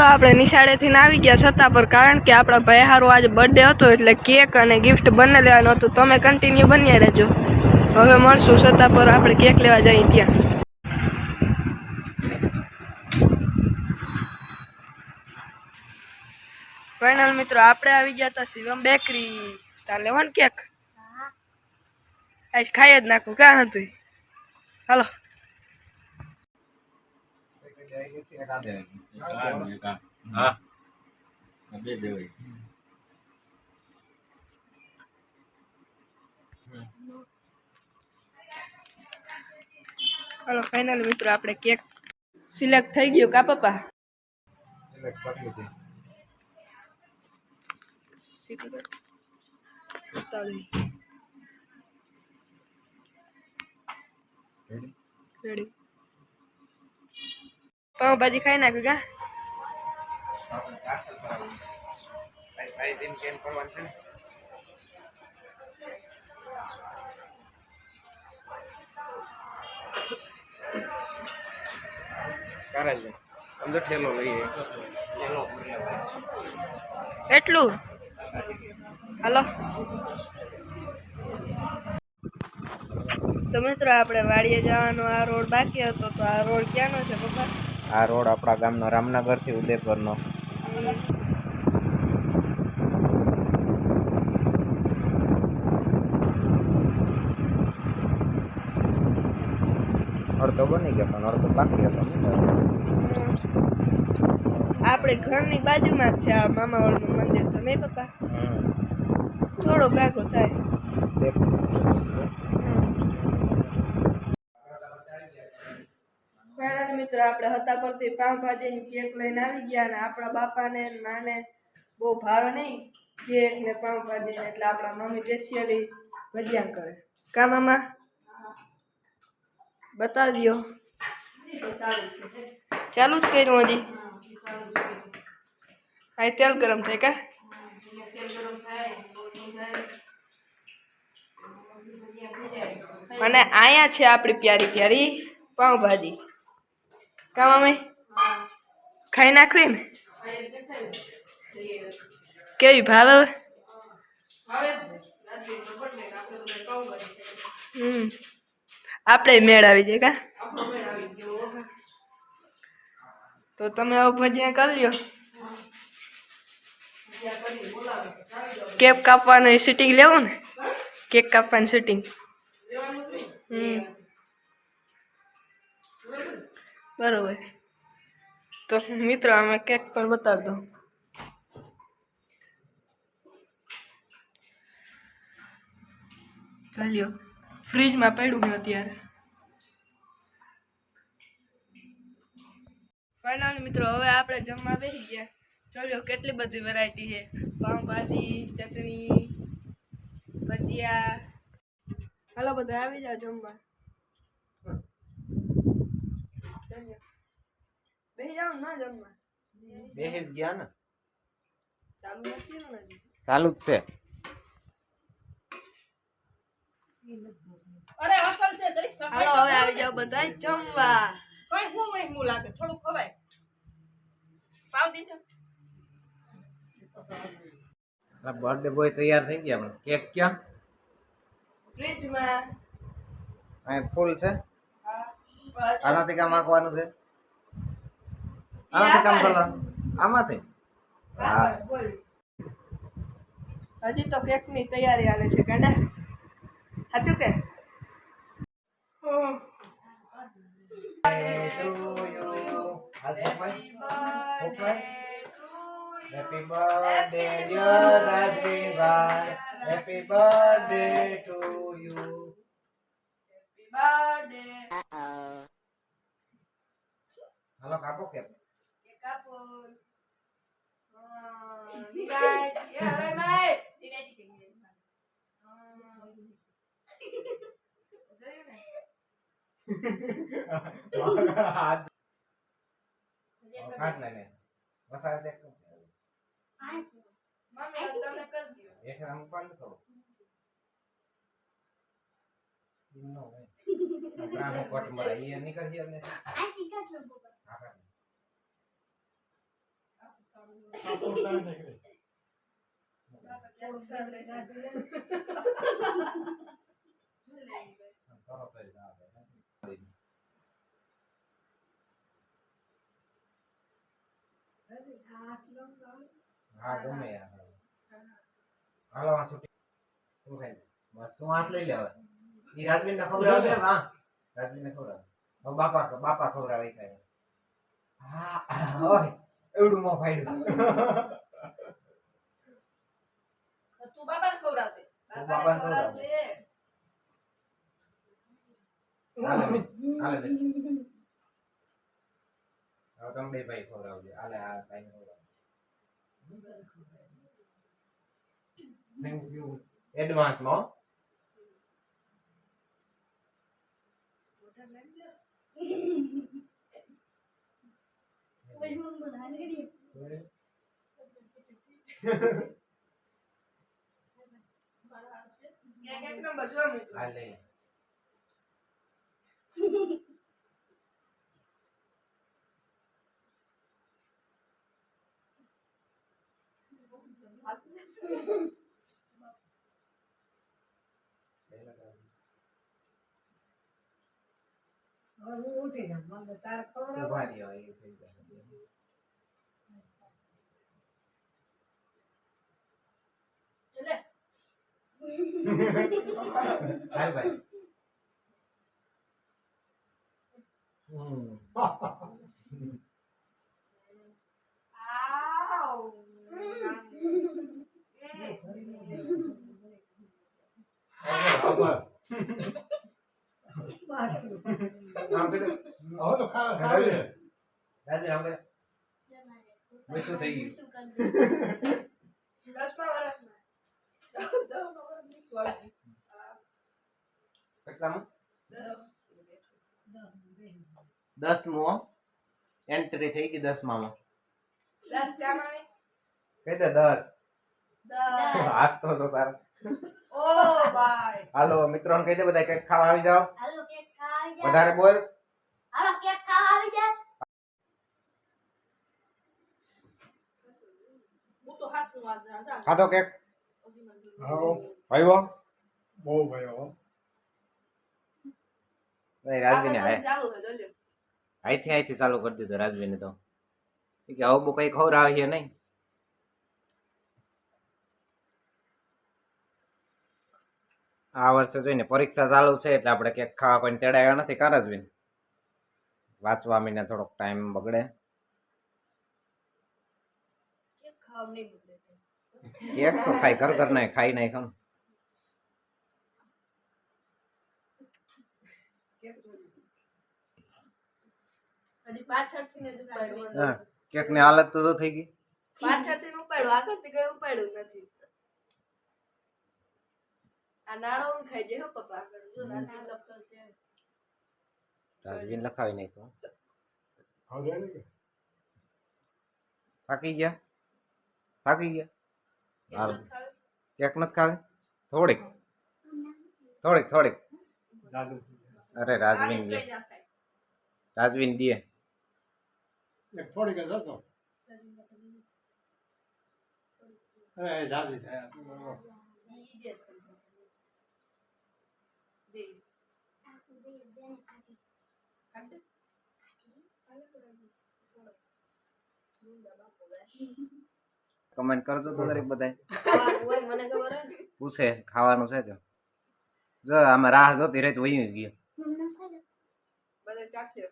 આપણે નિશાળેથી આવી ગયા છતાં પર કારણ કે આપણા ભાઈ હારો આજે બર્થડે હતો એટલે કેક અને ગિફ્ટ બંને લેવાનું હતું. તમે કન્ટિન્યુ બન્યા રહેજો. હવે મળશું છતાં પર આપણે કેક લેવા જઈએ ત્યાં. ફાઇનલ મિત્રો આપણે આવી ગયા હતા શિવમ બેકરી. તાર લેવાનું કેક? આજ ખાઈ જ નાખું. કાં હતું? હાલો. હાલો ફાઇનલ મિત્રો આપણે કેક સિલેક્ટ થઈ ગયો કા પપ્પા? સિલેક્ટ કરી લીધી. રેડી. પાવભાજી ખાઈ નાખ્યું કા? એટલું હાલો. તો મિત્રો આપણે વાડીએ જવાનો આ રોડ બાકી હતો. તો આ રોડ ક્યાંનો છે પપ્પા? આ રોડ આપણા ગામનો રામનગર થી ઉદયપુરનો. અડધો બની ગયો પણ અડધો બાકી હતો. આપણે ઘરની બાજુમાં જ છે આ મામાવાળનું મંદિર તો નહીં પપ્પા? થોડો કાકો થાય. મિત્રો આપણે હતા પરથી પાવભાજી કેક લઈને આવી ગયા અને આપણા બાપાને નાને બહુ ભાવે નહીં કેક ને પાવભાજી એટલે આપણા મમ્મી સ્પેશિયલી ભજીયા કરે. કા મામા બતાવી દો. ચાલુ જ કર્યું હજી. આ તેલ ગરમ થાય કા? અને આયા છે આપણી પ્યારી પ્યારી પાવભાજી. કા મમ્મી ખાઈ નાખવી ને? કેવી ભાવે? આપણે મેળાવી દઈએ કા? તો તમે હવે ભજીયા કરી લ્યો. કેક કાપવાનું શૂટિંગ લેવું ને? કેક કાપવાનું શૂટિંગ. બરોબર. તો મિત્રો અમે કેક પણ બતાવી દો. ચાલ્યો ફ્રીજમાં પડ્યું છે અત્યારે. ફાઇનલ મિત્રો હવે આપણે જમવા બેસી ગયા. ચાલ્યો કેટલી બધી વેરાયટી છે. પાવભાજી, ચટણી, ભજીયા. હાલો બધા આવી જાઓ જમવા. બેસી જાવ ના જમવા. બેસી જ ગયા ને? ચાલુ નથી ને? ચાલુ જ છે. અરે અસલ છે દરેક સફાઈ. હાલો હવે આવી જાવ બધા જમવા. કોઈ હું મહેમું લાગે થોડું ખવાય. પાવ દીજો. બર્થડે બોય તૈયાર થઈ ગયા પણ કેક ક્યાં? ફ્રીજમાં. અહીં ફૂલ છે. હા. આનાથી કામ આંકવાનું છે? આનાથી કામ કરવાનું? આમાંથી? હા બોલ. હજી તો કેકની તૈયારી હાલે છે કાના. સાચું કે? Happy birthday dear Rajbhai. Happy birthday to you. Happy birthday. Halo kapo ke? Kapo. Nikai. Ya, Mai. Nikai dikit. કાટ ને મસાલા દેખ મમ્મી તમને કરી દો એક આમ પણ થોડો નો ભાઈ આપણા કોટ મરા એ નીકળી ને આ કી કાટ લો હા ગમે યાર હાલો આ છૂટી તું ખાઈ લે. બસ તું હાથ લઈ લે હવે ઈ રાજવીને ખવડાવ દે હા રાજવીને ખવડાવ હવે બાપા ખવડાવે ઈ ખાય હા ઓય એવડું મો ફાડ્યું તું બાપાને ખવડાવ દે. તું બાપાને ખવડાવ દે હાલે બે હવે તમે બે ભાઈ ખવડાવજો હાલે આ ભાઈ ખવડાવ થેન્ક યુ એડવાન્સ માં એક નંબર જો મિત્રો. હા લઈ ઉભા રહ્યો એ થઈ જશે હાલ ભાઈ આવ. આમ કીધું હવે તો ખાવી રાજવી આમ કરે બેસું થઈ ગયું 10મા વર્ષમાં. કેટલામાં 10મો એન્ટ્રી થઈ ગઈ 10માં 10 કામ આવે. કહી દે 10 10. હાથ તો છો તાર ઓ ભાઈ. હાલો મિત્રોને કહી દે બધા કેક ખાવા આવી જાઓ હાલો કેક ખાવા આવી જાય. વધારે બોલ હાલો કેક ખાવા આવી જાય. હું તો હાથ નું આ ખાધો કેક હાલો આવ્યો બહુ ભાઈ હો નહીં રાજવીને હાય ચાલુ છે દલ્યો. અહીંથી ચાલુ કરી દીધું રાજવીને તો ઈ કે હવે બહુ કઈ ખવડાવે છે નહીં આ વર્ષે જોઈને પરીક્ષા ચાલુ છે એટલે આપણે કેક ખાવા કોઈ તેડાવ્યા નથી કા રાજવીન વાંચવા મીને થોડોક ટાઈમ બગડે કે ખાવ નહીં બગડે. કેક તો ખાઈ ઘર નાય ખાઈ નાય ખમ હજી પાછળથી ને જ ઉપાડ્યું. હા કેક ની હાલત તો થઈ ગઈ પાછળથી ને ઉપાડ્યું, આગળથી કઈ ઉપાડ્યું નથી. આ નાળો હું ખાઈ જાય હો પપ્પા. આગળ જો નાના લખલ છે. રાજવીન લખાવી નાખ્યો હવે ને થાકી ગયા હાલ એક ખાવ. કેક નથી ખાવી થોડીક દાદુ અરે રાજવીન દે કઈ ના ખાય. રાજવીન દે એક થોડીક જ હતો અરે દાદી થાય ઈ દે દે. ખાઈ દે. કમેન્ટ કરજો તો દરેક બધાય ખાવાનું હોય મને ખબર હે ને. પૂછે ખાવાનું છે કે જો આમાં રાહ જોતી રહી તો વયું ગયો બધા ચાખ્યો.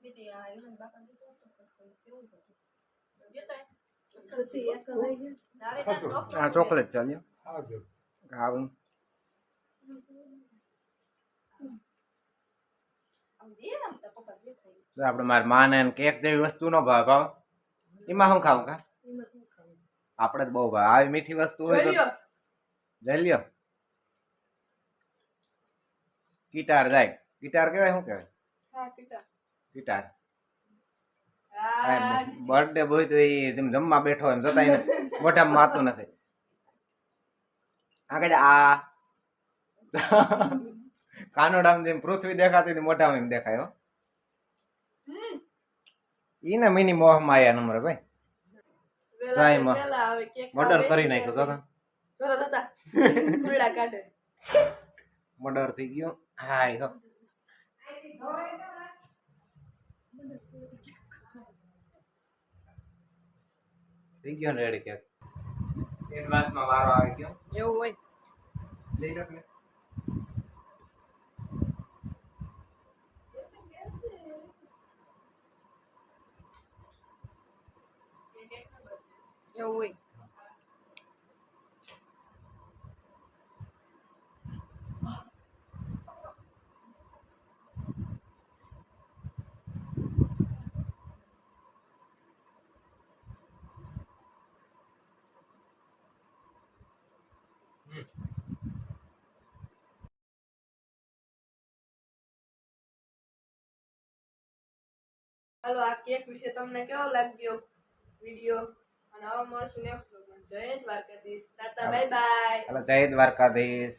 બેટી આ એના બાપાને દીધો હતો તો કેવું થતું? દેતા હે? નાવે તાર ડોક્ટર આ ચોકલેટ ચાલ્યો આવજો ખાવું આમ દે આમ તાર પપ્પા દે થઈ. જો આપણે મારી માને કેક જેવી વસ્તુ નો ભાવ એમાં શું ખાવું કા આપણે જ બહુ ભાવ આવી મીઠી વસ્તુ હોય તો જોઈ લ્યો. લઈ લ્યો ગિટાર જાય ગિટાર કહેવાય શું કહેવાય હા પિતા. ગિટાર હા બર્થડે બોય તો એ જેમ જમવા બેઠો એમ જોતા એને મોઢામાં માતું નથી આ કઈ આ કાનોડામાં જેમ પૃથ્વી દેખાતી હતી મોઢામાં એમ દેખાય હો. ઈ ને મિની મોહ માયા નંબર ભાઈ ટ્રાય માં. પેલા હવે કેક મર્ડર કરી નાખ્યો દાદા. જોતા જોતા ફૂલડા કાઢે. મર્ડર થઈ ગયો. હાય હો. થઈ ગયો ને રેડી કેક. એક ગ્લાસમાં વારો આવી ગયો. એવું હોય. લઈ રાખ ને. એવું હોય. હાલો આ કેક વિશે તમને કેવો લાગ્યો વિડીયો અને હવે મળશું નેક્સ્ટ વ્લોગમાં. Jai Dwarkadhish. Tata bye bye. હાલો જય દ્વારકાધીશ.